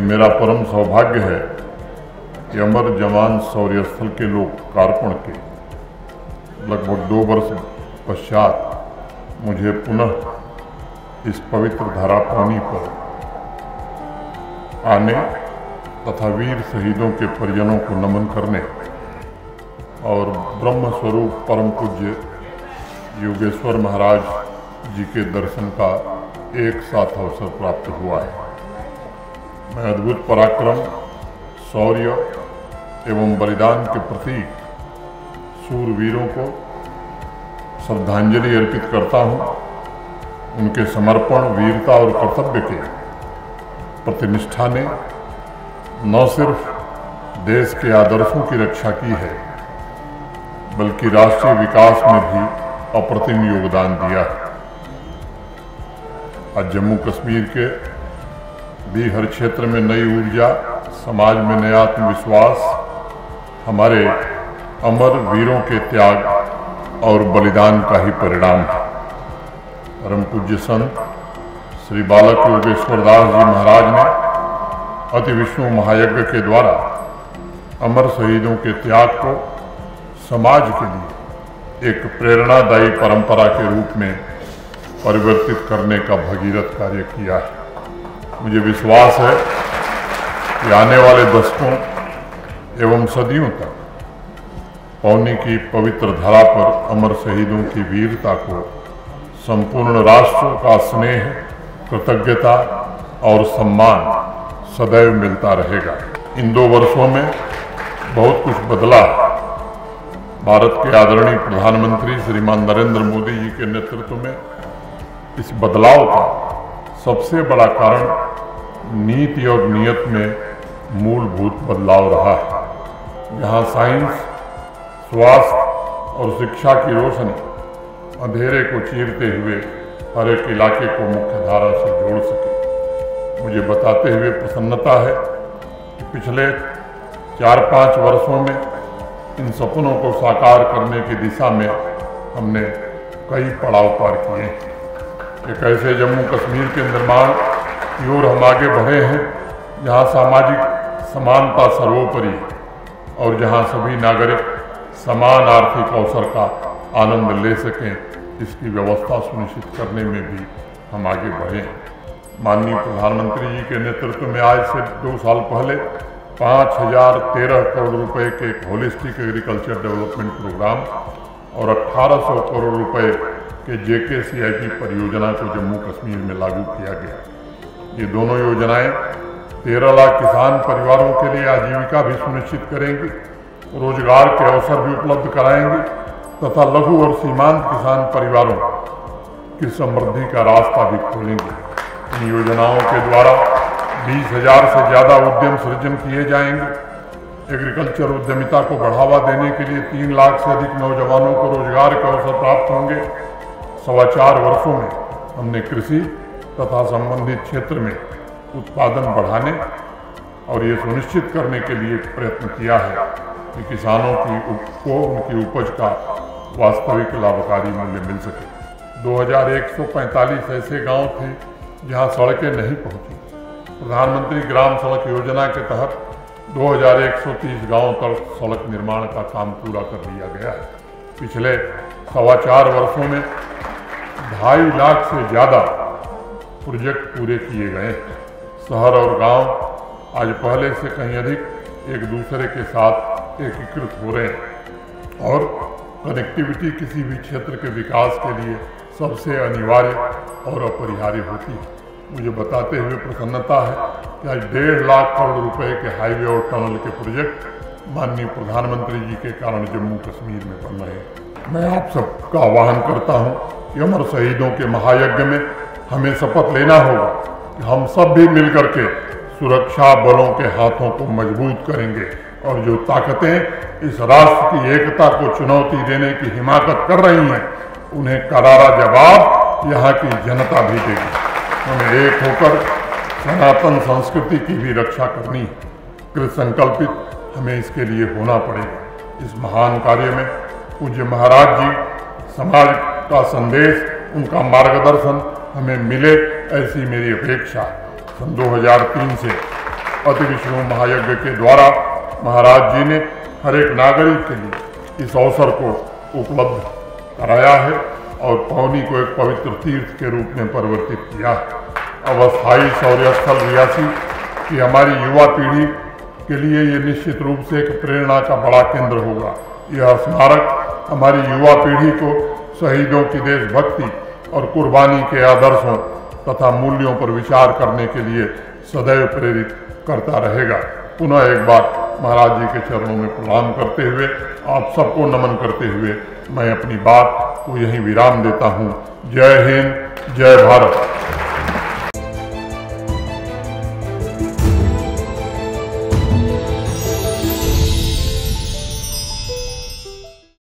मेरा परम सौभाग्य है कि अमर जवान शौर्य स्थल के लोकार्पण के लगभग 2 वर्ष पश्चात मुझे पुनः इस पवित्र धरा पावनी पर आने तथा वीर शहीदों के परिजनों को नमन करने और ब्रह्म स्वरूप परम पूज्य योगेश्वर महाराज जी के दर्शन का एक साथ अवसर प्राप्त हुआ है। मैं अद्भुत पराक्रम, शौर्य एवं बलिदान के प्रतीक शूरवीरों को श्रद्धांजलि अर्पित करता हूँ। उनके समर्पण, वीरता और कर्तव्य के प्रतिनिष्ठा ने न सिर्फ देश के आदर्शों की रक्षा की है बल्कि राष्ट्रीय विकास में भी अप्रतिम योगदान दिया है। आज जम्मू कश्मीर के भी हर क्षेत्र में नई ऊर्जा, समाज में नया आत्मविश्वास हमारे अमर वीरों के त्याग और बलिदान का ही परिणाम है। परम पूज्य संत श्री बालक योगेश्वर दास जी महाराज ने अति विष्णु महायज्ञ के द्वारा अमर शहीदों के त्याग को समाज के लिए एक प्रेरणादायी परंपरा के रूप में परिवर्तित करने का भगीरथ कार्य किया है। मुझे विश्वास है कि आने वाले दशकों एवं सदियों तक पौनी की पवित्र धरा पर अमर शहीदों की वीरता को संपूर्ण राष्ट्र का स्नेह, कृतज्ञता और सम्मान सदैव मिलता रहेगा। इन 2 वर्षों में बहुत कुछ बदला है। भारत के आदरणीय प्रधानमंत्री श्रीमान नरेंद्र मोदी जी के नेतृत्व में इस बदलाव का सबसे बड़ा कारण नीति और नियत में मूलभूत बदलाव रहा है। जहां साइंस, स्वास्थ्य और शिक्षा की रोशनी अंधेरे को चीरते हुए हर एक इलाके को मुख्यधारा से जोड़ सके। मुझे बताते हुए प्रसन्नता है कि पिछले 4-5 वर्षों में इन सपनों को साकार करने की दिशा में हमने कई पड़ाव पार किए हैं। एक ऐसे जम्मू कश्मीर के निर्माण की ओर हम आगे बढ़े हैं जहां सामाजिक समानता सर्वोपरि है और जहां सभी नागरिक समान आर्थिक अवसर का आनंद ले सकें, इसकी व्यवस्था सुनिश्चित करने में भी हम आगे बढ़े हैं। माननीय प्रधानमंत्री जी के नेतृत्व में आज से 2 साल पहले 5013 करोड़ रुपए के एक होलिस्टिक एग्रीकल्चर डेवलपमेंट प्रोग्राम और 1800 करोड़ रुपए के JKCIP परियोजना को जम्मू कश्मीर में लागू किया गया। ये दोनों योजनाएं 13 लाख किसान परिवारों के लिए आजीविका भी सुनिश्चित करेंगी, रोजगार के अवसर भी उपलब्ध कराएंगी तथा लघु और सीमांत किसान परिवारों की समृद्धि का रास्ता भी खोलेंगी। इन योजनाओं के द्वारा 20,000 से ज़्यादा उद्यम सृजन किए जाएंगे। एग्रीकल्चर उद्यमिता को बढ़ावा देने के लिए 3 लाख से अधिक नौजवानों को रोजगार के अवसर प्राप्त होंगे। 4.25 वर्षों में हमने कृषि तथा संबंधित क्षेत्र में उत्पादन बढ़ाने और ये सुनिश्चित करने के लिए प्रयत्न किया है कि किसानों को उनकी उपज का वास्तविक लाभकारी मूल्य मिल सके। 2145 ऐसे गांव थे जहां सड़कें नहीं पहुंची। प्रधानमंत्री ग्राम सड़क योजना के तहत 2130 गांवों तक सड़क निर्माण का काम पूरा कर लिया गया है। पिछले 4.25 वर्षों में 2.5 लाख से ज़्यादा प्रोजेक्ट पूरे किए गए। शहर और गांव आज पहले से कहीं अधिक एक दूसरे के साथ एकीकृत हो रहे हैं और कनेक्टिविटी किसी भी क्षेत्र के विकास के लिए सबसे अनिवार्य और अपरिहार्य होती है। मुझे बताते हुए प्रसन्नता है कि आज 1.5 लाख करोड़ रुपए के हाईवे और टनल के प्रोजेक्ट माननीय प्रधानमंत्री जी के कारण जम्मू कश्मीर में बन रहे हैं। मैं आप सबका आह्वान करता हूं कि अमर शहीदों के महायज्ञ में हमें शपथ लेना होगा कि हम सब भी मिलकर के सुरक्षा बलों के हाथों को मजबूत करेंगे और जो ताकतें इस राष्ट्र की एकता को चुनौती देने की हिमाकत कर रही हैं, उन्हें करारा जवाब यहाँ की जनता भी देगी। हमें एक होकर सनातन संस्कृति की भी रक्षा करनी है। कृत संकल्पित हमें इसके लिए होना पड़ेगा। इस महान कार्य में पूज्य महाराज जी, समाज का संदेश, उनका मार्गदर्शन हमें मिले, ऐसी मेरी अपेक्षा। सन 2003 से अति विष्णु महायज्ञ के द्वारा महाराज जी ने हर एक नागरिक के लिए इस अवसर को उपलब्ध कराया है और पौनी को एक पवित्र तीर्थ के रूप में परिवर्तित किया है। अब अस्थायी शौर्य स्थल रियासी की हमारी युवा पीढ़ी के लिए ये निश्चित रूप से एक प्रेरणा का बड़ा केंद्र होगा। यह स्मारक हमारी युवा पीढ़ी को शहीदों की देशभक्ति और कुर्बानी के आदर्शों तथा मूल्यों पर विचार करने के लिए सदैव प्रेरित करता रहेगा। पुनः एक बार महाराज जी के चरणों में प्रणाम करते हुए, आप सबको नमन करते हुए मैं अपनी बात को यहीं विराम देता हूँ। जय हिंद, जय भारत।